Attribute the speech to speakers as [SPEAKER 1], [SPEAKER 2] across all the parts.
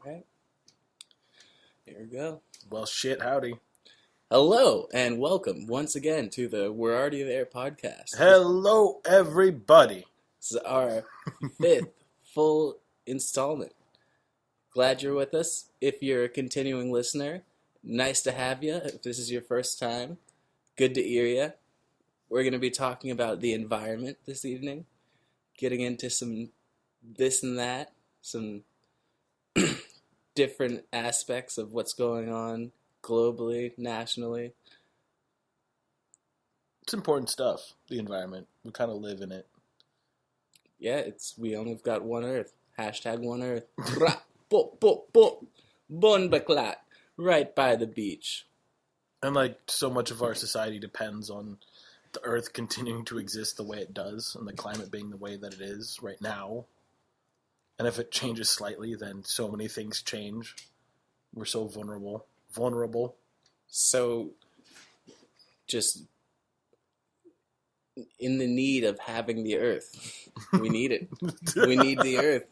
[SPEAKER 1] Alright. Here we go.
[SPEAKER 2] Well, shit, howdy.
[SPEAKER 1] Hello, and welcome once again to the We're Already There podcast.
[SPEAKER 2] Hello, everybody.
[SPEAKER 1] This is our fifth full installment. Glad you're with us. If you're a continuing listener, nice to have you. If this is your first time, good to hear you. We're going to be talking about the environment this evening, getting into some this and that, some different aspects of what's going on globally, nationally.
[SPEAKER 2] It's important stuff, the environment. We kind of live in it.
[SPEAKER 1] Yeah, we only got one Earth. Hashtag one Earth. Ra, bo, bo, bo. Bon baklat. Right by the beach.
[SPEAKER 2] And, so much of our society depends on the Earth continuing to exist the way it does, and the climate being the way that it is right now. And if it changes slightly, then so many things change. We're so vulnerable.
[SPEAKER 1] So, just in the need of having the Earth. We need it. We need the Earth.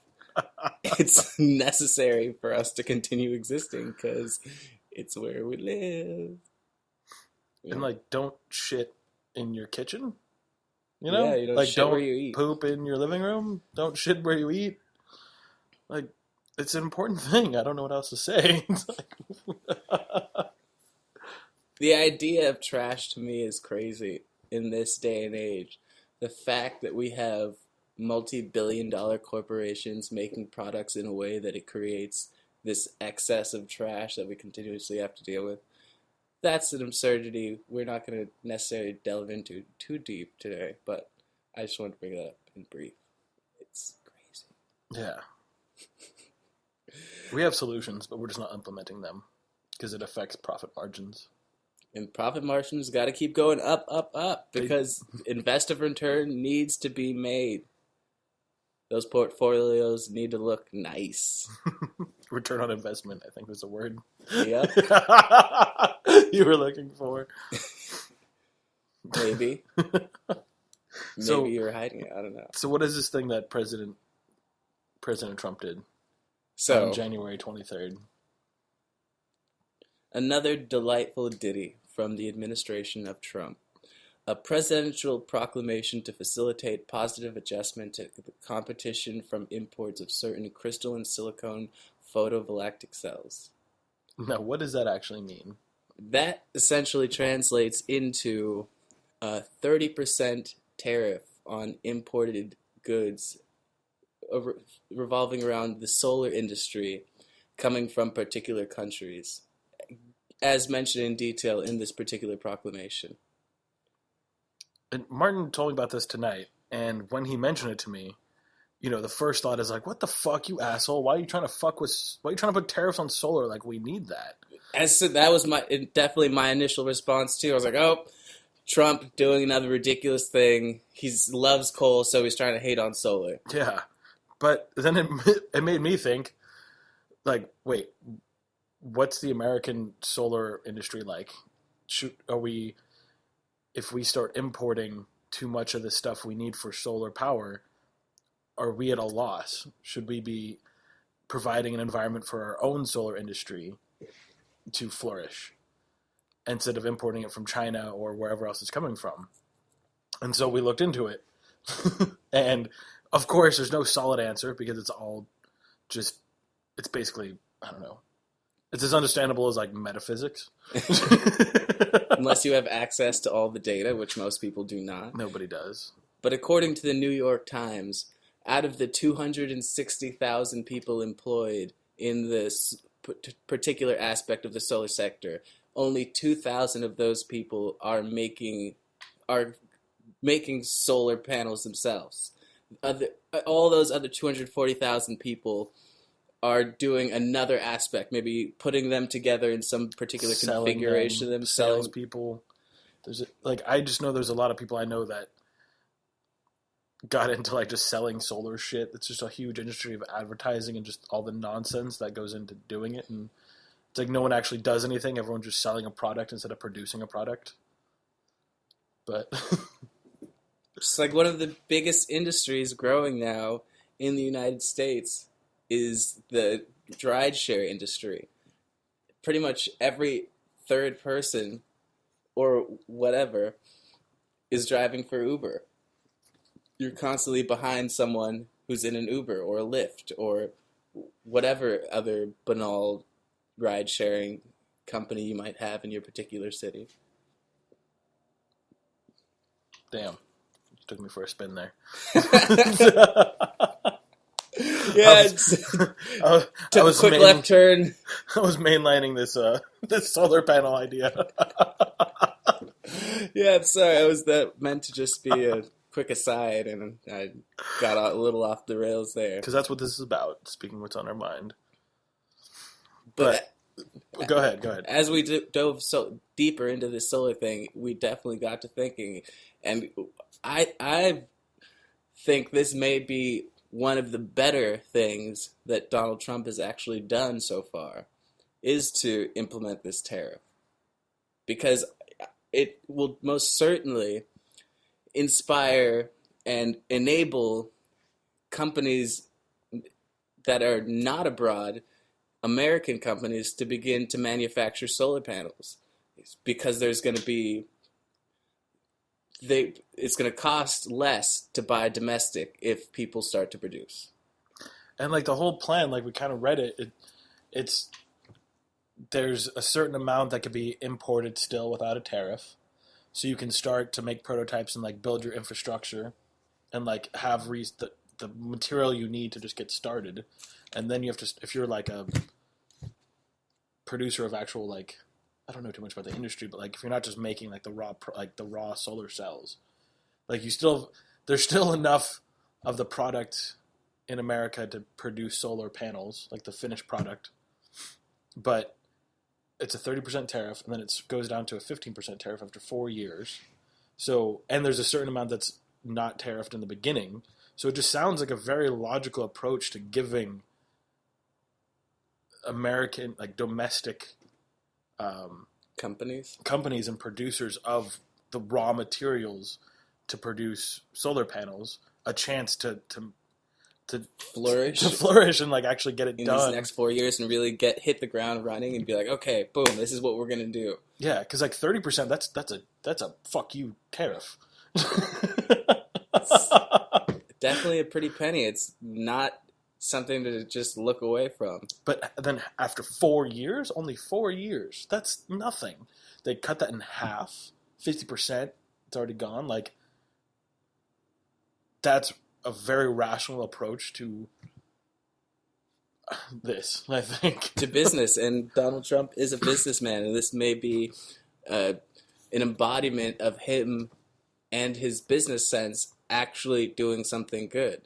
[SPEAKER 1] It's necessary for us to continue existing because it's where we live.
[SPEAKER 2] And, don't shit in your kitchen. You know?
[SPEAKER 1] Yeah, you don't shit where you eat.
[SPEAKER 2] Poop in your living room. Don't shit where you eat. It's an important thing. I don't know what else to say.
[SPEAKER 1] The idea of trash to me is crazy in this day and age. The fact that we have multi-billion-dollar corporations making products in a way that it creates this excess of trash that we continuously have to deal with, that's an absurdity we're not going to necessarily delve into too deep today, but I just want to bring it up in brief. It's crazy.
[SPEAKER 2] Yeah. We have solutions, but we're just not implementing them because it affects profit margins.
[SPEAKER 1] And profit margins got to keep going up, because investor return needs to be made. Those portfolios need to look nice.
[SPEAKER 2] Return on investment, I think was the word.
[SPEAKER 1] Yep.
[SPEAKER 2] You were looking for.
[SPEAKER 1] Maybe. Maybe you were hiding it. I don't know.
[SPEAKER 2] So what is this thing that President Trump did on January 23rd?
[SPEAKER 1] Another delightful ditty from the administration of Trump. A presidential proclamation to facilitate positive adjustment to the competition from imports of certain crystalline silicone photovoltaic cells.
[SPEAKER 2] Now, what does that actually mean?
[SPEAKER 1] That essentially translates into a 30% tariff on imported goods revolving around the solar industry coming from particular countries, as mentioned in detail in this particular proclamation.
[SPEAKER 2] And Martin told me about this tonight, and when he mentioned it to me, the first thought is what the fuck, you asshole? Why are you trying to put tariffs on solar? We need that.
[SPEAKER 1] And so that was definitely my initial response too. I was like, oh, Trump doing another ridiculous thing. He loves coal, so he's trying to hate on solar.
[SPEAKER 2] Yeah. But then it made me think, wait, what's the American solar industry like? If we start importing too much of the stuff we need for solar power, are we at a loss? Should we be providing an environment for our own solar industry to flourish instead of importing it from China or wherever else it's coming from? And so we looked into it. And of course, there's no solid answer because it's all it's basically, I don't know. It's as understandable as metaphysics.
[SPEAKER 1] Unless you have access to all the data, which most people do not.
[SPEAKER 2] Nobody does.
[SPEAKER 1] But according to the New York Times, out of the 260,000 people employed in this particular aspect of the solar sector, only 2,000 of those people are making solar panels themselves. All those other 240,000 people are doing another aspect, maybe putting them together in some particular configuration of them.
[SPEAKER 2] Selling people. I just know there's a lot of people I know that got into just selling solar shit. It's just a huge industry of advertising and just all the nonsense that goes into doing it. And it's no one actually does anything. Everyone's just selling a product instead of producing a product. But
[SPEAKER 1] it's one of the biggest industries growing now in the United States is the rideshare industry. Pretty much every third person or whatever is driving for Uber. You're constantly behind someone who's in an Uber or a Lyft or whatever other banal ride sharing company you might have in your particular city.
[SPEAKER 2] Damn. Took me for a spin there.
[SPEAKER 1] Yeah,
[SPEAKER 2] I
[SPEAKER 1] took a quick left turn.
[SPEAKER 2] I was mainlining this solar panel idea.
[SPEAKER 1] Yeah, I'm sorry. I was meant to just be a quick aside, and I got a little off the rails there.
[SPEAKER 2] Because that's what this is about, speaking what's on our mind.
[SPEAKER 1] But
[SPEAKER 2] go ahead.
[SPEAKER 1] As we dove so deeper into this solar thing, we definitely got to thinking, and I think this may be one of the better things that Donald Trump has actually done so far, is to implement this tariff. Because it will most certainly inspire and enable companies that are not abroad, American companies, to begin to manufacture solar panels. Because there's going to be... it's going to cost less to buy domestic if people start to produce.
[SPEAKER 2] And like the whole plan, like we kind of read it's there's a certain amount that could be imported still without a tariff, so you can start to make prototypes and like build your infrastructure, and like have the material you need to just get started, and then you have to, if you're like a producer of actual, like, I don't know too much about the industry, but like if you're not just making like the raw solar cells, like there's still enough of the product in America to produce solar panels, like the finished product, but it's a 30% tariff, and then it goes down to a 15% tariff after 4 years. So, and there's a certain amount that's not tariffed in the beginning. So it just sounds like a very logical approach to giving American, like domestic companies and producers of the raw materials to produce solar panels a chance to flourish and like actually get it
[SPEAKER 1] in
[SPEAKER 2] done
[SPEAKER 1] these next 4 years and really hit the ground running and be like, okay, boom, this is what we're gonna do.
[SPEAKER 2] Yeah, because like 30%, that's a fuck you tariff.
[SPEAKER 1] Definitely a pretty penny. It's not something to just look away from.
[SPEAKER 2] But then after 4 years, only 4 years, that's nothing. They cut that in half, 50%. It's already gone. Like, that's a very rational approach to this, I think.
[SPEAKER 1] To business. And Donald Trump is a businessman, and this may be an embodiment of him and his business sense actually doing something good.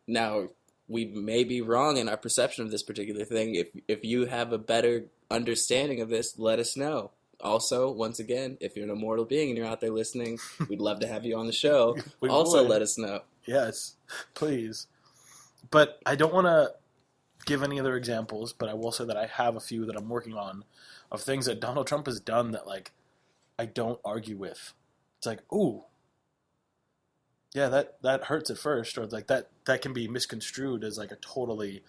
[SPEAKER 1] Now, we may be wrong in our perception of this particular thing. If you have a better understanding of this, let us know. Also, once again, if you're an immortal being and you're out there listening, we'd love to have you on the show. Also, let us know.
[SPEAKER 2] Yes, please. But I don't want to give any other examples, but I will say that I have a few that I'm working on of things that Donald Trump has done that, like, I don't argue with. It's like, ooh, yeah, that hurts at first, or like that can be misconstrued as like a totally,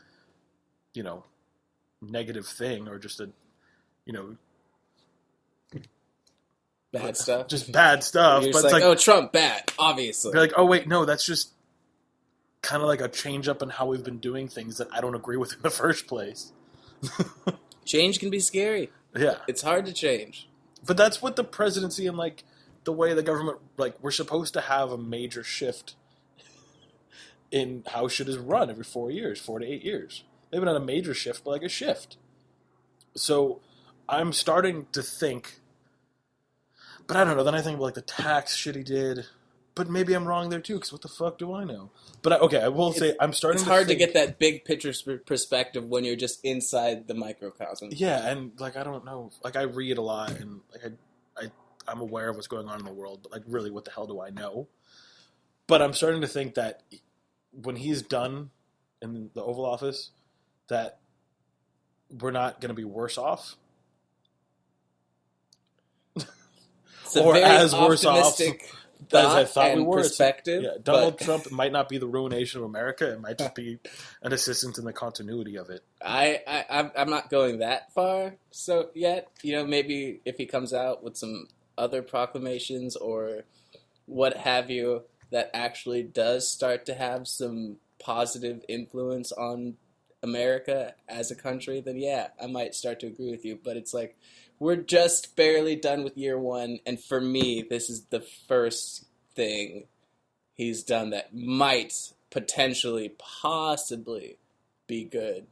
[SPEAKER 2] negative thing, or just a,
[SPEAKER 1] bad stuff.
[SPEAKER 2] Just bad stuff.
[SPEAKER 1] You're
[SPEAKER 2] but
[SPEAKER 1] just
[SPEAKER 2] it's
[SPEAKER 1] like, oh, Trump, bad, obviously.
[SPEAKER 2] You're like, oh wait, no, that's just kind of like a change up in how we've been doing things that I don't agree with in the first place.
[SPEAKER 1] Change can be scary.
[SPEAKER 2] Yeah.
[SPEAKER 1] It's hard to change.
[SPEAKER 2] But that's what the presidency and like the way the government, like, we're supposed to have a major shift in how shit is run every 4 years, 4 to 8 years. Maybe not a major shift, but like a shift. So I'm starting to think, but I don't know. Then I think about like the tax shit he did. But maybe I'm wrong there too, because what the fuck do I know? But I will say I'm starting.
[SPEAKER 1] It's hard to get that big picture perspective when you're just inside the microcosm.
[SPEAKER 2] Yeah, and like I don't know. Like I read a lot, and like I'm aware of what's going on in the world. But like, really, what the hell do I know? But I'm starting to think that when he's done in the Oval Office, that we're not going to be worse off.
[SPEAKER 1] It's or as worse off
[SPEAKER 2] as I
[SPEAKER 1] thought
[SPEAKER 2] thought we
[SPEAKER 1] and
[SPEAKER 2] were.
[SPEAKER 1] perspective.
[SPEAKER 2] Yeah, Donald
[SPEAKER 1] But
[SPEAKER 2] Trump might not be the ruination of America. It might just be an assistant in the continuity of it.
[SPEAKER 1] I'm not going that far so yet. You know, maybe if he comes out with some other proclamations or what have you that actually does start to have some positive influence on America as a country, then yeah, I might start to agree with you. But it's like we're just barely done with year one, and for me, this is the first thing he's done that might potentially, possibly be good.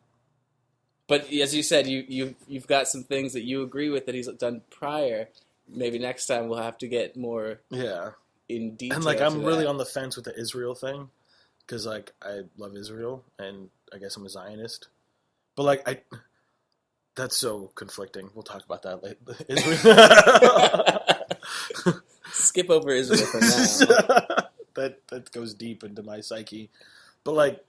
[SPEAKER 1] But as you said, you've got some things that you agree with that he's done prior. Maybe next time we'll have to get more
[SPEAKER 2] Yeah.
[SPEAKER 1] in detail.
[SPEAKER 2] And like
[SPEAKER 1] to
[SPEAKER 2] I'm really
[SPEAKER 1] that.
[SPEAKER 2] on the fence with the Israel thing because like I love Israel and I guess I'm a Zionist, but like I that's so conflicting. We'll talk about that later. Israel.
[SPEAKER 1] Skip over Israel for now.
[SPEAKER 2] that goes deep into my psyche, but like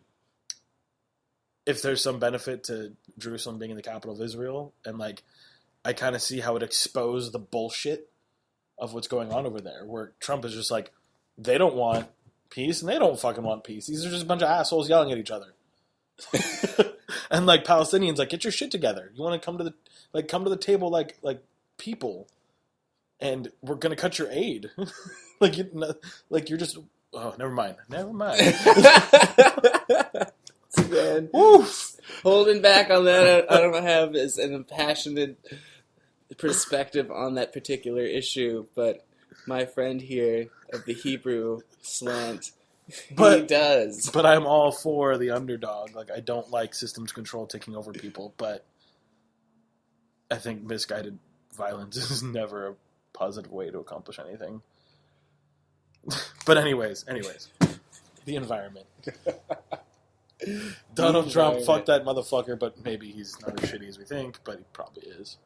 [SPEAKER 2] if there's some benefit to Jerusalem being in the capital of Israel, and like I kind of see how it exposed the bullshit of what's going on over there, where Trump is just like, they don't want peace and they don't fucking want peace. These are just a bunch of assholes yelling at each other. And like Palestinians, like, get your shit together. You want to come to the table like people, and we're gonna cut your aid. You're just never mind.
[SPEAKER 1] Man, holding back on that, I don't have as an impassioned perspective on that particular issue, but my friend here of the Hebrew slant, he does.
[SPEAKER 2] But I'm all for the underdog. Like, I don't like systems control taking over people, but I think misguided violence is never a positive way to accomplish anything. But anyways, the environment. Donald Trump, fuck that motherfucker, but maybe he's not as shitty as we think, but he probably is.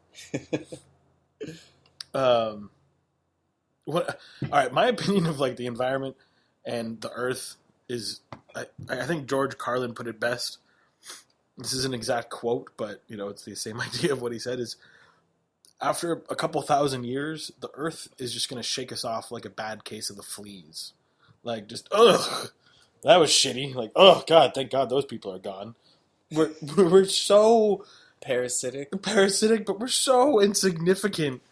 [SPEAKER 2] What? All right, my opinion of like the environment and the Earth is, I think George Carlin put it best. This is an exact quote, but you know it's the same idea of what he said. Is after a couple thousand years, the Earth is just going to shake us off like a bad case of the fleas, like just ugh. That was shitty. Like, oh god, thank God those people are gone. We're so
[SPEAKER 1] parasitic,
[SPEAKER 2] but we're so insignificant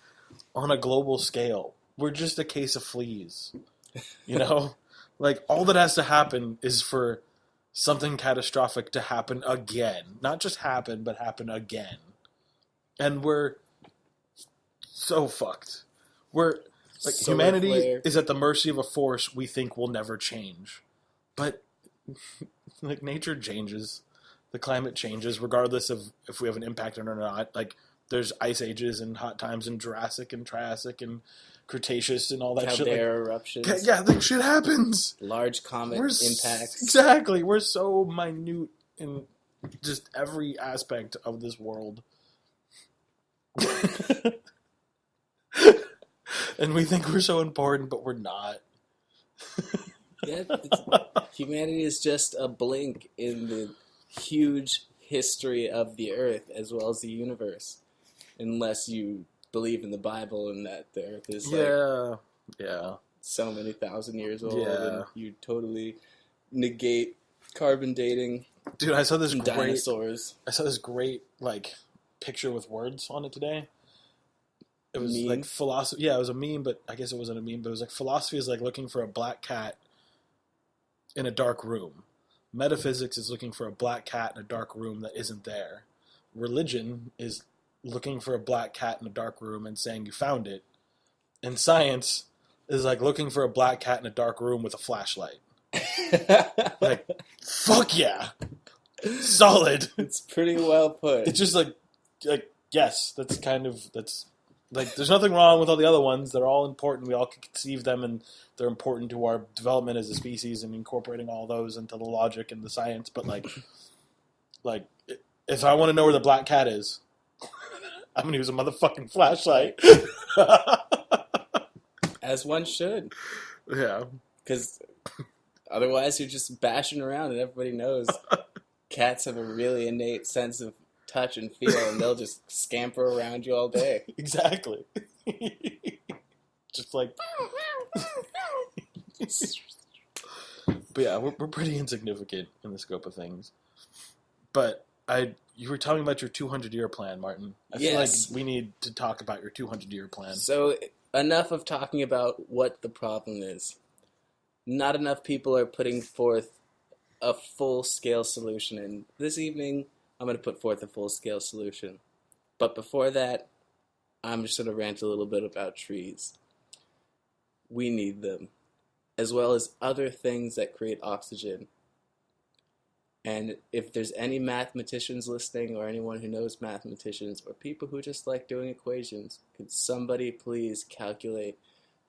[SPEAKER 2] on a global scale. We're just a case of fleas. You know? Like, all that has to happen is for something catastrophic to happen again. Not just happen, but happen again. And we're so fucked. We're like, humanity is at the mercy of a force we think will never change. But like nature changes, the climate changes, regardless of if we have an impact on it or not. Like there's ice ages and hot times and Jurassic and Triassic and Cretaceous and all that shit.
[SPEAKER 1] Caldera eruptions.
[SPEAKER 2] Yeah, that shit happens.
[SPEAKER 1] Large comet impacts.
[SPEAKER 2] Exactly. We're so minute in just every aspect of this world. And we think we're so important, but we're not.
[SPEAKER 1] Yeah, humanity is just a blink in the huge history of the Earth as well as the universe. Unless you believe in the Bible and that the Earth is so many thousand years old, and you totally negate carbon dating.
[SPEAKER 2] Dude, I saw this
[SPEAKER 1] dinosaurs.
[SPEAKER 2] I saw this great like picture with words on it today. It was meme? Like philosophy. Yeah, it was a meme, but I guess it wasn't a meme. But it was like philosophy is like looking for a black cat in a dark room. Metaphysics is looking for a black cat in a dark room that isn't there. Religion is looking for a black cat in a dark room and saying you found it. And science is like looking for a black cat in a dark room with a flashlight. Like, fuck yeah. Solid.
[SPEAKER 1] It's pretty well put.
[SPEAKER 2] It's just like yes, that's like, there's nothing wrong with all the other ones. They're all important. We all can conceive them, and they're important to our development as a species and incorporating all those into the logic and the science. But, like if I want to know where the black cat is, I'm going to use a motherfucking flashlight.
[SPEAKER 1] As one should.
[SPEAKER 2] Yeah.
[SPEAKER 1] Because otherwise you're just bashing around and everybody knows cats have a really innate sense of touch and feel, and they'll just scamper around you all day.
[SPEAKER 2] Exactly. just like. But yeah, we're pretty insignificant in the scope of things. But you were talking about your 200-year plan, Martin. I feel like we need to talk about your 200-year plan.
[SPEAKER 1] So enough of talking about what the problem is. Not enough people are putting forth a full-scale solution. And this evening, I'm going to put forth a full-scale solution. But before that, I'm just going to rant a little bit about trees. We need them, as well as other things that create oxygen. And if there's any mathematicians listening, or anyone who knows mathematicians, or people who just like doing equations, could somebody please calculate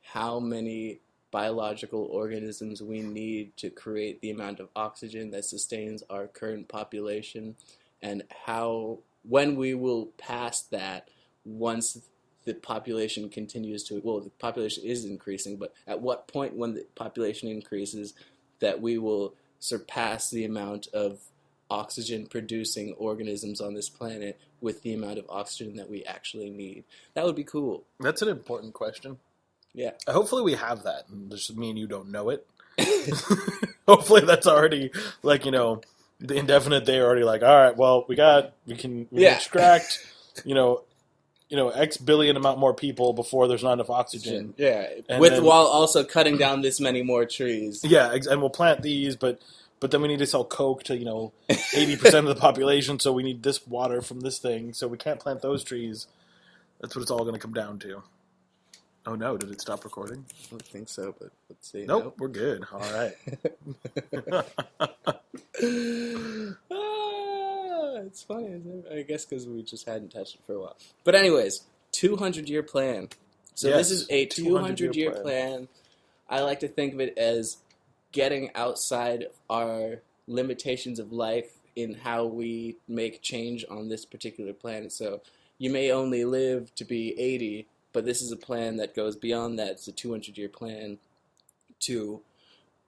[SPEAKER 1] how many biological organisms we need to create the amount of oxygen that sustains our current population, and when we will pass that once the population continues to, well, the population is increasing, but at what point when the population increases that we will surpass the amount of oxygen-producing organisms on this planet with the amount of oxygen that we actually need. That would be cool.
[SPEAKER 2] That's an important question.
[SPEAKER 1] Yeah.
[SPEAKER 2] Hopefully we have that. Just me and you don't know it. Hopefully that's already, like, the indefinite, they're already like, all right, well, we can extract, X billion amount more people before there's not enough oxygen.
[SPEAKER 1] Yeah. While also cutting down this many more trees.
[SPEAKER 2] Yeah, and we'll plant these, but then we need to sell coke to, 80% of the population, so we need this water from this thing, so we can't plant those trees. That's what it's all going to come down to. Oh no, did it stop recording?
[SPEAKER 1] I don't think so, but let's see.
[SPEAKER 2] Nope. We're good. All right.
[SPEAKER 1] It's funny, isn't it? I guess because we just hadn't touched it for a while. But anyways, 200-year plan. So yes, this is a 200-year plan. I like to think of it as getting outside our limitations of life in how we make change on this particular planet. So you may only live to be 80, but this is a plan that goes beyond that. It's a 200-year plan to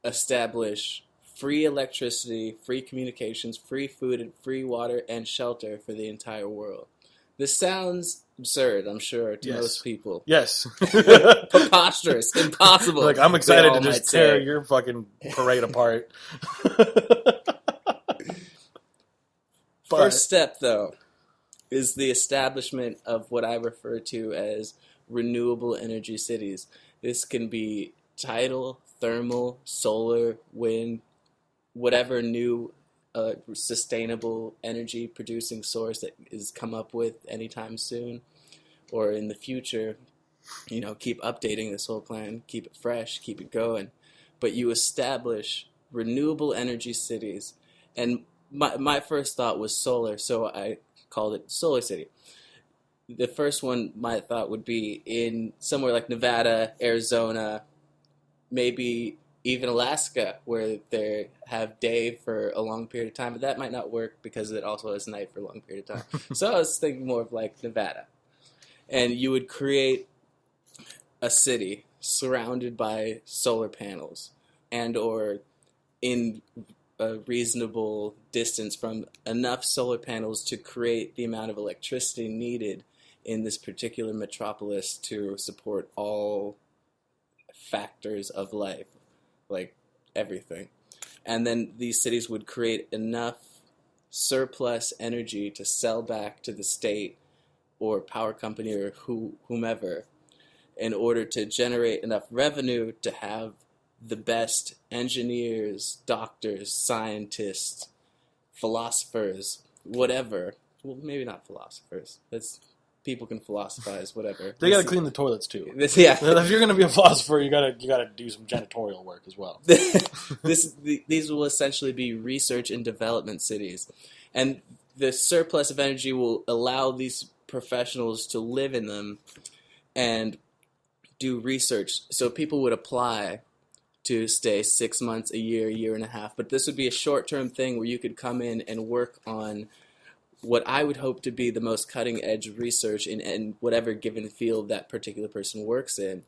[SPEAKER 1] establish free electricity, free communications, free food, and free water and shelter for the entire world. This sounds absurd, I'm sure, to most people.
[SPEAKER 2] Yes.
[SPEAKER 1] Preposterous, impossible.
[SPEAKER 2] Like, I'm excited to just tear your fucking parade apart.
[SPEAKER 1] First step, though, is the establishment of what I refer to as renewable energy cities. This can be tidal, thermal, solar, wind, whatever new sustainable energy producing source that is come up with anytime soon or in the future. Keep updating this whole plan, keep it fresh, keep it going. But you establish renewable energy cities. And my first thought was solar, so I called it Solar City. The first one, my thought would be in somewhere like Nevada, Arizona, maybe even Alaska, where they have day for a long period of time. But that might not work because it also has night for a long period of time. So I was thinking more of like Nevada. And you would create a city surrounded by solar panels and or in a reasonable distance from enough solar panels to create the amount of electricity needed in this particular metropolis to support all factors of life, like everything. And then these cities would create enough surplus energy to sell back to the state or power company or whomever in order to generate enough revenue to have the best engineers, doctors, scientists, philosophers, whatever. Well, maybe not philosophers. People can philosophize, whatever.
[SPEAKER 2] They gotta clean the toilets too.
[SPEAKER 1] Yeah.
[SPEAKER 2] If you're gonna be a philosopher, you gotta do some janitorial work as well.
[SPEAKER 1] These will essentially be research and development cities, and the surplus of energy will allow these professionals to live in them and do research. So people would apply to stay 6 months, a year and a half. But this would be a short-term thing where you could come in and work on what I would hope to be the most cutting-edge research in whatever given field that particular person works in.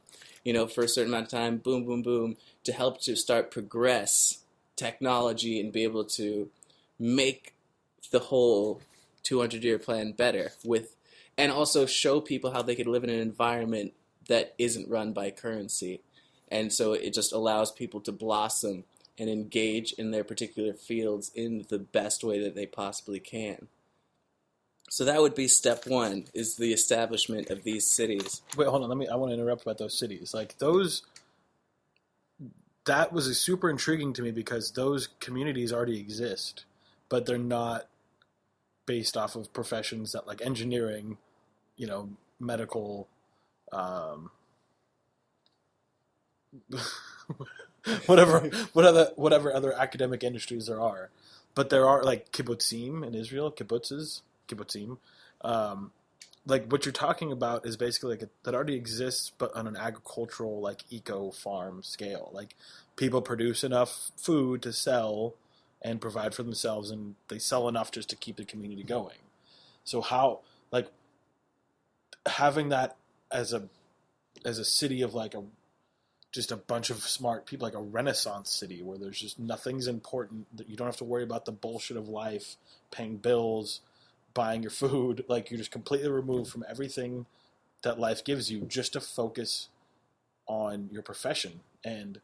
[SPEAKER 1] For a certain amount of time, boom, boom, boom, to help to start progress technology and be able to make the whole 200-year plan better and also show people how they could live in an environment that isn't run by currency. And so it just allows people to blossom and engage in their particular fields in the best way that they possibly can. So that would be step one, is the establishment of these cities.
[SPEAKER 2] Wait, hold on. I want to interrupt about those cities. Like those, that was super intriguing to me because those communities already exist, but they're not based off of professions that like engineering, medical, whatever other academic industries there are. But there are like kibbutzim in Israel, kibbutzim. Like what you're talking about is basically like that already exists, but on an agricultural, like eco farm scale. Like people produce enough food to sell and provide for themselves, and they sell enough just to keep the community going. So how, like, having that as a city of like just a bunch of smart people, like a Renaissance city where there's just nothing's important, that you don't have to worry about the bullshit of life, paying bills, buying your food, like you're just completely removed from everything that life gives you just to focus on your profession. And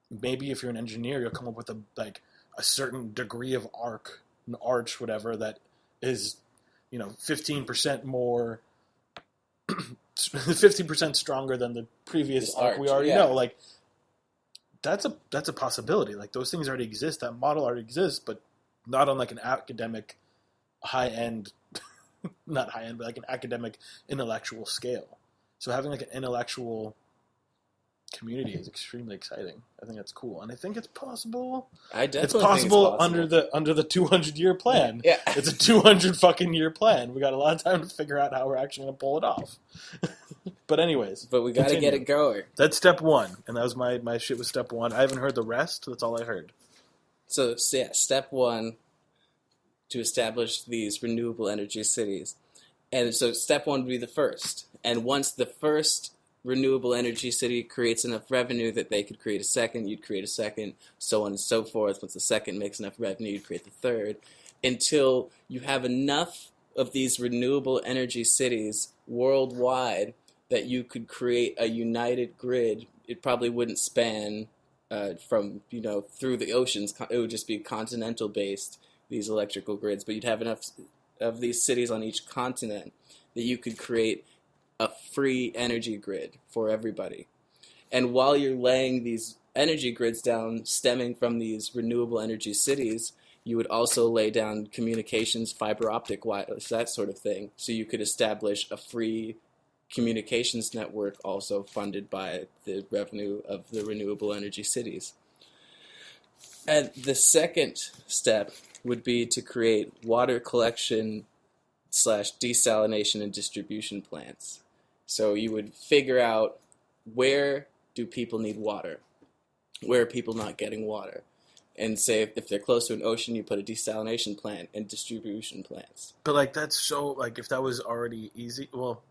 [SPEAKER 2] maybe if you're an engineer, you'll come up with a certain degree of arch, whatever, that is, 15% more, 15% stronger than the previous arc we already know. Like that's a possibility. Like those things already exist. That model already exists, but not on like an academic high-end, not high-end, but like an academic intellectual scale. So having like an intellectual community is extremely exciting. I think that's cool, and I think it's possible.
[SPEAKER 1] It's possible
[SPEAKER 2] under the 200-year plan.
[SPEAKER 1] Yeah,
[SPEAKER 2] it's a 200 fucking year plan. We got a lot of time to figure out how we're actually going to pull it off. But anyways,
[SPEAKER 1] we got to get it going.
[SPEAKER 2] That's step one, and that was my shit was step one. I haven't heard the rest. That's all I heard.
[SPEAKER 1] So yeah, step one, to establish these renewable energy cities. And so step one would be the first. And once the first renewable energy city creates enough revenue that they could create a second, you'd create a second, so on and so forth. Once the second makes enough revenue, you'd create the third, until you have enough of these renewable energy cities worldwide that you could create a united grid. It probably wouldn't span from, through the oceans. It would just be continental based, these electrical grids, but you'd have enough of these cities on each continent that you could create a free energy grid for everybody. And while you're laying these energy grids down stemming from these renewable energy cities, you would also lay down communications, fiber optic wires, that sort of thing. So you could establish a free communications network also funded by the revenue of the renewable energy cities. And the second step would be to create water collection / desalination and distribution plants. So you would figure out, where do people need water? Where are people not getting water? And say if they're close to an ocean, you put a desalination plant and distribution plants.
[SPEAKER 2] But like that's so, like if that was already easy, well,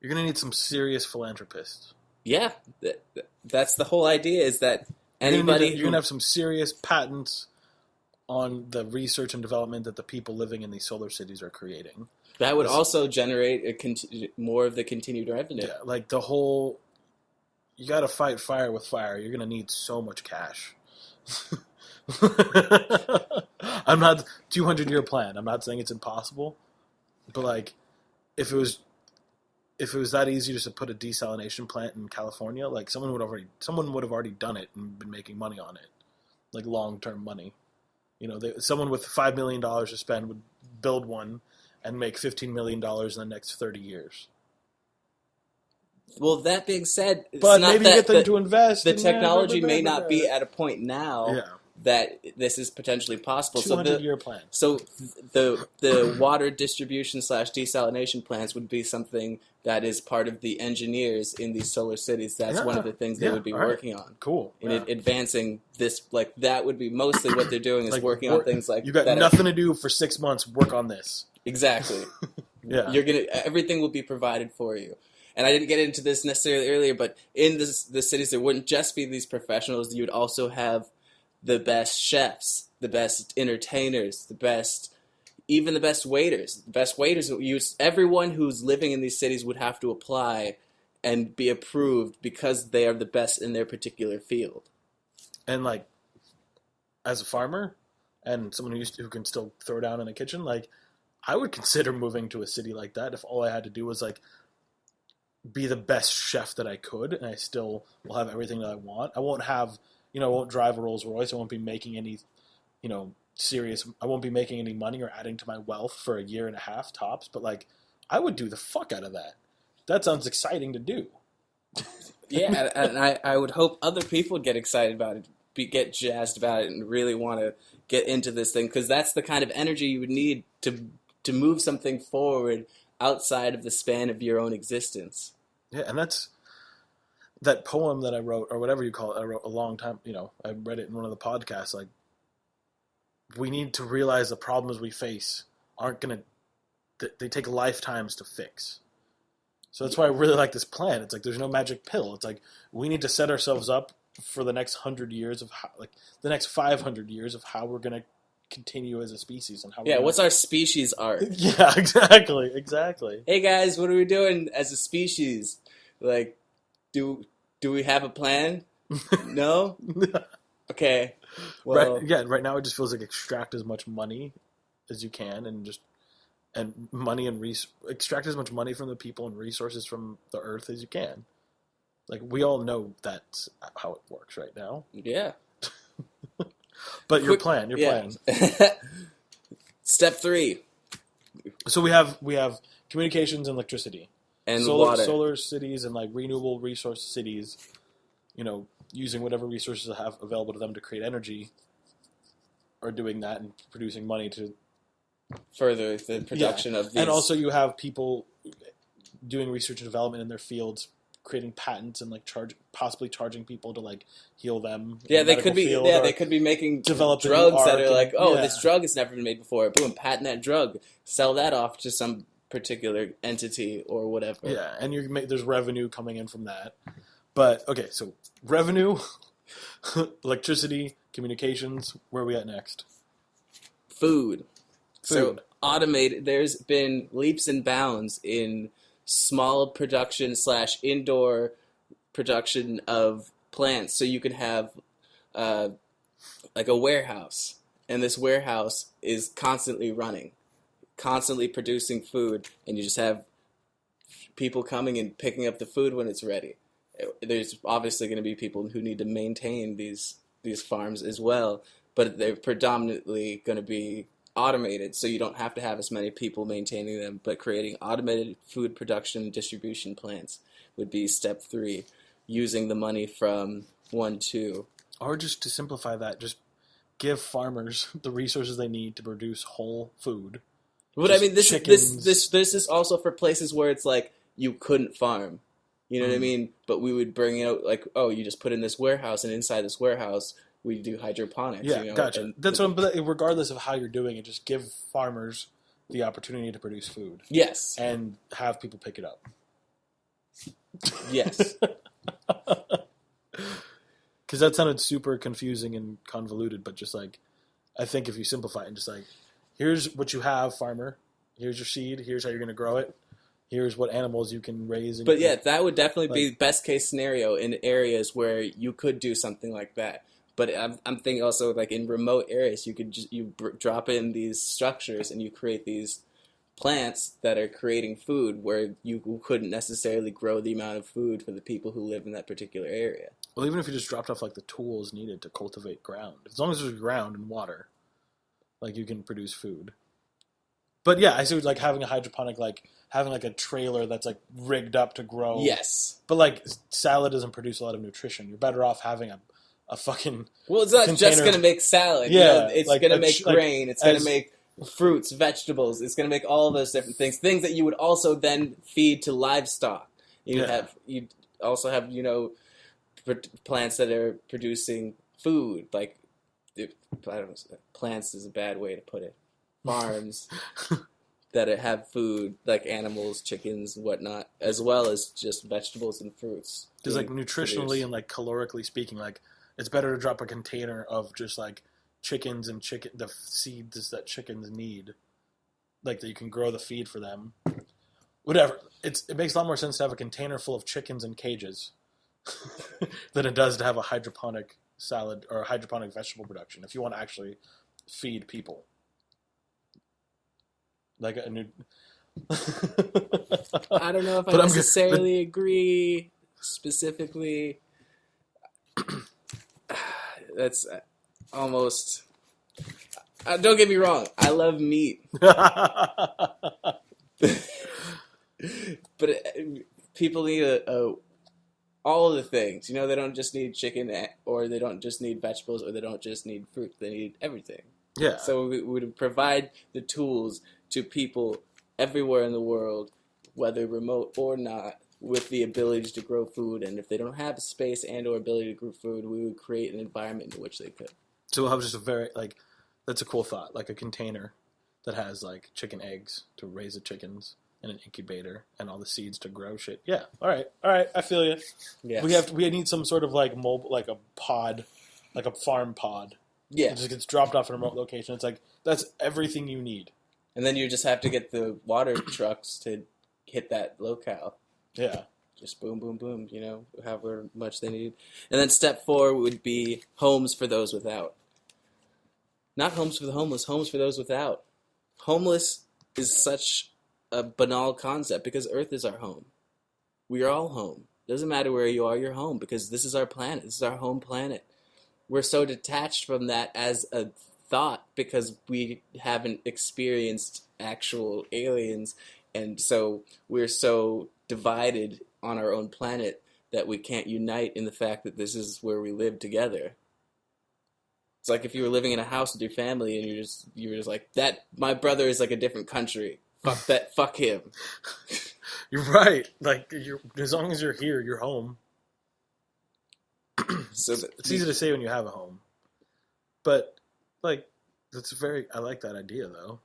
[SPEAKER 2] you're going to need some serious philanthropists.
[SPEAKER 1] Yeah, that's the whole idea, is that anybody...
[SPEAKER 2] You're going to have some serious patents on the research and development that the people living in these solar cities are creating.
[SPEAKER 1] That would also generate more of the continued revenue.
[SPEAKER 2] Yeah, like the whole... You got to fight fire with fire. You're going to need so much cash. I'm not... 200-year plan. I'm not saying it's impossible. But like, if it was that easy just to put a desalination plant in California, like someone would have already done it and been making money on it. Like long-term money. Someone with $5 million to spend would build one and make $15 million in the next 30 years.
[SPEAKER 1] Well, that being said,
[SPEAKER 2] but maybe get them to invest.
[SPEAKER 1] The technology may not be at a point now that this is potentially possible.
[SPEAKER 2] 200-year plan.
[SPEAKER 1] So the water distribution / desalination plants would be something that is part of the engineers in these solar cities. That's one of the things they would be working on.
[SPEAKER 2] Cool.
[SPEAKER 1] In advancing this, like that would be mostly what they're doing, is like, working on things like
[SPEAKER 2] you got nothing to do for 6 months. Work on this.
[SPEAKER 1] Exactly.
[SPEAKER 2] Yeah.
[SPEAKER 1] Everything will be provided for you. And I didn't get into this necessarily earlier, but in the cities, there wouldn't just be these professionals. You would also have the best chefs, the best entertainers, even the best waiters. The best waiters, everyone who's living in these cities would have to apply and be approved because they are the best in their particular field.
[SPEAKER 2] And like, as a farmer and someone who can still throw down in a kitchen, like, I would consider moving to a city like that if all I had to do was like be the best chef that I could, and I still will have everything that I want. I won't have, I won't drive a Rolls Royce. I won't be making any, I won't be making any money or adding to my wealth for a year and a half tops. But like, I would do the fuck out of that. That sounds exciting to do.
[SPEAKER 1] Yeah, and I would hope other people get excited about it, get jazzed about it, and really want to get into this thing, because that's the kind of energy you would need to move something forward outside of the span of your own existence.
[SPEAKER 2] Yeah, and that's that poem that I wrote, or whatever you call it, I wrote a long time, I read it in one of the podcasts, like, we need to realize the problems we face aren't going to, they take lifetimes to fix. So that's why I really like this plan. It's like, there's no magic pill. It's like, we need to set ourselves up for the next 100 years of how, like, the next 500 years of how we're going to continue as a species and how.
[SPEAKER 1] What's our species arc?
[SPEAKER 2] Yeah, exactly.
[SPEAKER 1] Hey guys, what are we doing as a species? Like, do we have a plan? No. Okay. Well,
[SPEAKER 2] right now it just feels like extract as much money as you can, and extract as much money from the people and resources from the earth as you can. Like, we all know that's how it works right now.
[SPEAKER 1] Yeah.
[SPEAKER 2] But your plan.
[SPEAKER 1] Step 3.
[SPEAKER 2] So we have communications and electricity,
[SPEAKER 1] and
[SPEAKER 2] solar cities, and like renewable resource cities. Using whatever resources I have available to them to create energy, are doing that and producing money to
[SPEAKER 1] further the production of these.
[SPEAKER 2] And also you have people doing research and development in their fields, creating patents and like possibly charging people to like heal them.
[SPEAKER 1] Yeah, they could be. Yeah, they could be making drugs that are like, this drug has never been made before. Boom, patent that drug, sell that off to some particular entity or whatever.
[SPEAKER 2] Yeah, and there's revenue coming in from that. But okay, so revenue, electricity, communications. Where are we at next?
[SPEAKER 1] Food. So automated. There's been leaps and bounds in small production / indoor production of plants. So you can have like a warehouse, and this warehouse is constantly running, constantly producing food, and you just have people coming and picking up the food when it's ready. There's obviously going to be people who need to maintain these farms as well, but they're predominantly going to be automated, so you don't have to have as many people maintaining them, but creating automated food production and distribution plants would be step 3, using the money from 1, 2.
[SPEAKER 2] Or just to simplify that, just give farmers the resources they need to produce whole food.
[SPEAKER 1] But I mean, this is also for places where it's like you couldn't farm. You know what I mean? But we would bring out like, you just put in this warehouse, and inside this warehouse we do hydroponics.
[SPEAKER 2] Yeah, gotcha. And that's but regardless of how you're doing it, just give farmers the opportunity to produce food.
[SPEAKER 1] Yes.
[SPEAKER 2] And have people pick it up.
[SPEAKER 1] Yes.
[SPEAKER 2] Because that sounded super confusing and convoluted, but just like, I think if you simplify it and just like, here's what you have, farmer. Here's your seed. Here's how you're going to grow it. Here's what animals you can raise.
[SPEAKER 1] But yeah, that would definitely be best case scenario in areas where you could do something like that. But I'm thinking also like in remote areas, you could drop in these structures and you create these plants that are creating food where you couldn't necessarily grow the amount of food for the people who live in that particular area.
[SPEAKER 2] Well, even if you just dropped off like the tools needed to cultivate ground, as long as there's ground and water, like you can produce food. But yeah, I see like having a hydroponic, like having like a trailer that's like rigged up to grow.
[SPEAKER 1] Yes.
[SPEAKER 2] But like salad doesn't produce a lot of nutrition. You're better off having a fucking.
[SPEAKER 1] Well, it's not container. Just going to make salad.
[SPEAKER 2] Yeah.
[SPEAKER 1] It's like going to make grain. It's going to make fruits, vegetables. It's going to make all those different things. Things that you would also then feed to livestock. You also have plants that are producing food. Like, I don't know, plants is a bad way to put it. Farms that have food, like animals, chickens, whatnot, as well as just vegetables and fruits.
[SPEAKER 2] Because like nutritionally and like calorically speaking, like it's better to drop a container of just like chickens and the seeds that chickens need, like that you can grow the feed for them. Whatever. it makes a lot more sense to have a container full of chickens in cages than it does to have a hydroponic salad or a hydroponic vegetable production if you want to actually feed people. Like a new.
[SPEAKER 1] I don't know if I
[SPEAKER 2] But
[SPEAKER 1] necessarily agree specifically. That's almost. Don't get me wrong. I love meat, but people need all of the things. You know, they don't just need chicken, or they don't just need vegetables, or they don't just need fruit. They need everything.
[SPEAKER 2] Yeah.
[SPEAKER 1] So we would provide the tools to people everywhere in the world, whether remote or not, with the ability to grow food. And if they don't have space and or ability to grow food, we would create an environment in which they could.
[SPEAKER 2] So we'll have just a very, like, that's a cool thought, like a container that has, like, chicken eggs to raise the chickens and an incubator and all the seeds to grow shit. Yeah, all right, I feel you.
[SPEAKER 1] Yes.
[SPEAKER 2] We need some sort of, like, mobile, like a pod, like a farm pod.
[SPEAKER 1] Yeah.
[SPEAKER 2] It just gets dropped off in a remote location. It's like, that's everything you need.
[SPEAKER 1] And then you just have to get the water trucks to hit that locale.
[SPEAKER 2] Yeah.
[SPEAKER 1] Just boom, boom, boom, you know, however much they need. And then step 4 would be homes for those without. Not homes for the homeless, homes for those without. Homeless is such a banal concept because Earth is our home. We are all home. Doesn't matter where you are, you're home because this is our planet. This is our home planet. We're so detached from that as a thought because we haven't experienced actual aliens, and so we're so divided on our own planet that we can't unite in the fact that this is where we live together. It's like if you were living in a house with your family and you were just like, that my brother is like a different country. Fuck that, fuck him.
[SPEAKER 2] You're right. Like, as long as you're here, you're home.
[SPEAKER 1] So
[SPEAKER 2] it's easy to say when you have a home, but like I like that idea though.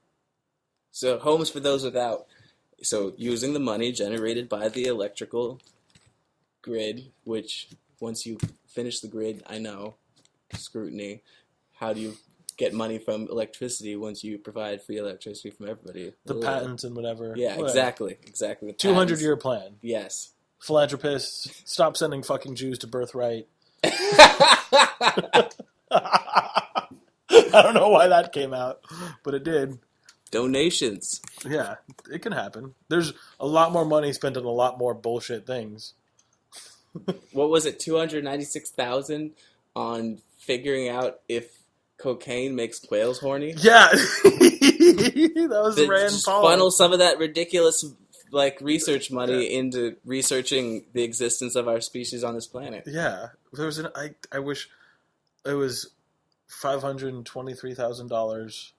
[SPEAKER 1] So homes for those without. So using the money generated by the electrical grid, which once you finish the grid, I know, scrutiny. How do you get money from electricity once you provide free electricity from everybody?
[SPEAKER 2] The patents and whatever.
[SPEAKER 1] Yeah, exactly. The
[SPEAKER 2] 200-year plan.
[SPEAKER 1] Yes.
[SPEAKER 2] Philanthropists, stop sending fucking Jews to birthright. I don't know why that came out, but it did.
[SPEAKER 1] Donations.
[SPEAKER 2] Yeah, it can happen. There's a lot more money spent on a lot more bullshit things.
[SPEAKER 1] What was it, 296,000 on figuring out if cocaine makes quails horny?
[SPEAKER 2] Yeah. That was Rand
[SPEAKER 1] just
[SPEAKER 2] Paul.
[SPEAKER 1] Funnel some of that ridiculous research money into researching the existence of our species on this planet.
[SPEAKER 2] Yeah. There was I wish it was $523,000.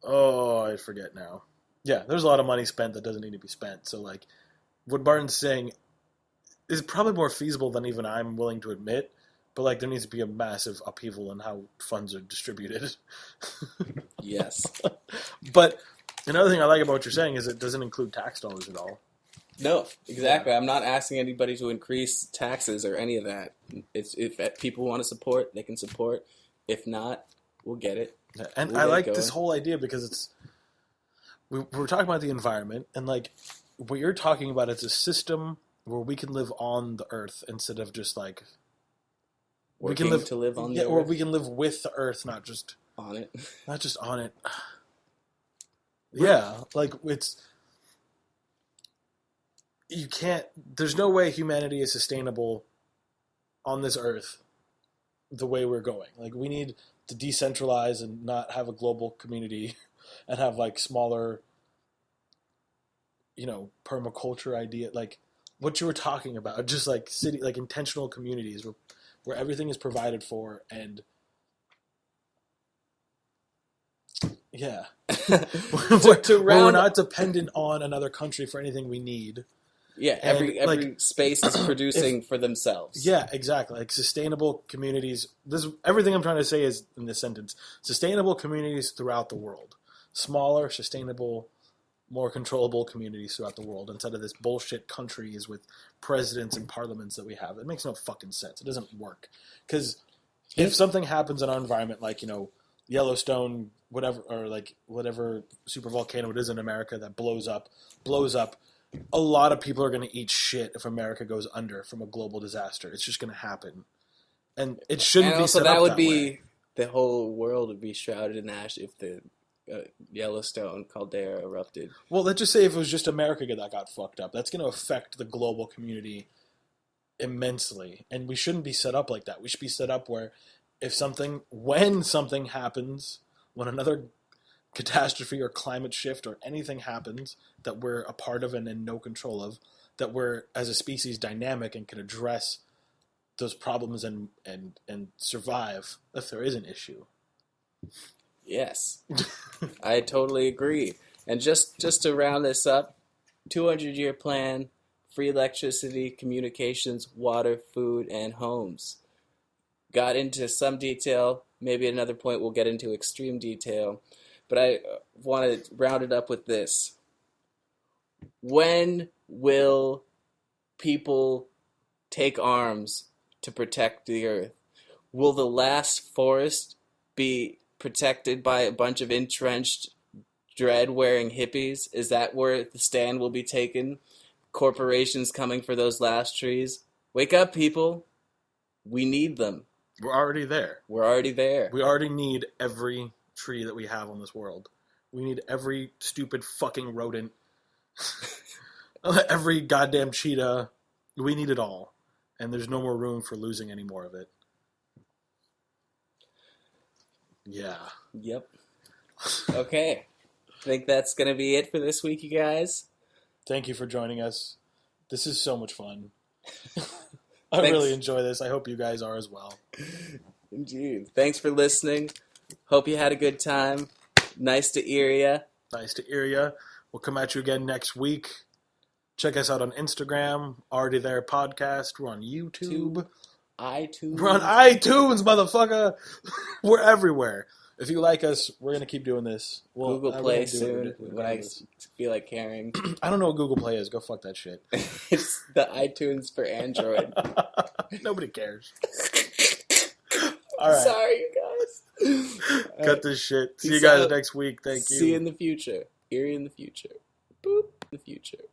[SPEAKER 2] Oh, I forget now. Yeah, there's a lot of money spent that doesn't need to be spent. So, like, what Barton's saying is probably more feasible than even I'm willing to admit. But, like, there needs to be a massive upheaval in how funds are distributed.
[SPEAKER 1] Yes.
[SPEAKER 2] But another thing I like about what you're saying is it doesn't include tax dollars at all.
[SPEAKER 1] No, exactly. Yeah. I'm not asking anybody to increase taxes or any of that. It's if people want to support, they can support. If not, we'll get it.
[SPEAKER 2] Yeah. And I like this whole idea because we're talking about the environment, and like what you're talking about is a system where we can live on the earth instead of just like
[SPEAKER 1] we can live on the earth.
[SPEAKER 2] Or we can live with the earth, not just
[SPEAKER 1] on it.
[SPEAKER 2] Not just on it. Yeah, like you can't. There's no way humanity is sustainable on this earth the way we're going. Like, we need to decentralize and not have a global community and have like smaller, permaculture idea, like what you were talking about, just like city, like intentional communities where everything is provided for and yeah, where we're not dependent on another country for anything we need.
[SPEAKER 1] Yeah, every space is producing for themselves.
[SPEAKER 2] Yeah, exactly. Like sustainable communities. This everything I'm trying to say is in this sentence: sustainable communities throughout the world, smaller, sustainable, more controllable communities throughout the world, instead of this bullshit countries with presidents and parliaments that we have. It makes no fucking sense. It doesn't work because if something happens in our environment, like Yellowstone, whatever, or like whatever super volcano it is in America that blows up, a lot of people are going to eat shit if America goes under from a global disaster. It's just going to happen. And it shouldn't
[SPEAKER 1] And
[SPEAKER 2] be
[SPEAKER 1] also,
[SPEAKER 2] set
[SPEAKER 1] that
[SPEAKER 2] up
[SPEAKER 1] would
[SPEAKER 2] that
[SPEAKER 1] be
[SPEAKER 2] way.
[SPEAKER 1] the whole world would be shrouded in ash if the Yellowstone caldera erupted.
[SPEAKER 2] Well, let's just say if it was just America that got fucked up, that's going to affect the global community immensely. And we shouldn't be set up like that. We should be set up where when something happens, when another catastrophe or climate shift or anything happens that we're a part of and in no control of, that we're as a species dynamic and can address those problems and survive if there is an issue.
[SPEAKER 1] Yes, I totally agree. And just to round this up, 200-year plan, free electricity, communications, water, food, and homes. Got into some detail. Maybe at another point we'll get into extreme detail. But I want to round it up with this. When will people take arms to protect the earth? Will the last forest be protected by a bunch of entrenched, dread-wearing hippies? Is that where the stand will be taken? Corporations coming for those last trees? Wake up, people. We need them.
[SPEAKER 2] We're already there.
[SPEAKER 1] We're already there.
[SPEAKER 2] We already need every tree that we have on this world. We need every stupid fucking rodent. Every goddamn cheetah. We need it all. And there's no more room for losing any more of it. Yeah.
[SPEAKER 1] Yep. Okay. I think that's going to be it for this week, you guys.
[SPEAKER 2] Thank you for joining us. This is so much fun. I really enjoy this. I hope you guys are as well.
[SPEAKER 1] Indeed. Thanks for listening. Hope you had a good time. Nice to hear ya.
[SPEAKER 2] Nice to hear ya. We'll come at you again next week. Check us out on Instagram, Already There Podcast. We're on YouTube.
[SPEAKER 1] iTunes.
[SPEAKER 2] We're on iTunes, motherfucker. We're everywhere. If you like us, we're going to keep doing this.
[SPEAKER 1] Google Play soon when I feel like caring.
[SPEAKER 2] I don't know what Google Play is. Go fuck that shit.
[SPEAKER 1] It's the iTunes for Android.
[SPEAKER 2] Nobody cares. All right.
[SPEAKER 1] Sorry, you guys.
[SPEAKER 2] Cut this shit. See you guys next week. Thank you.
[SPEAKER 1] See you in the future. Hear you in the future. Boop. In the future.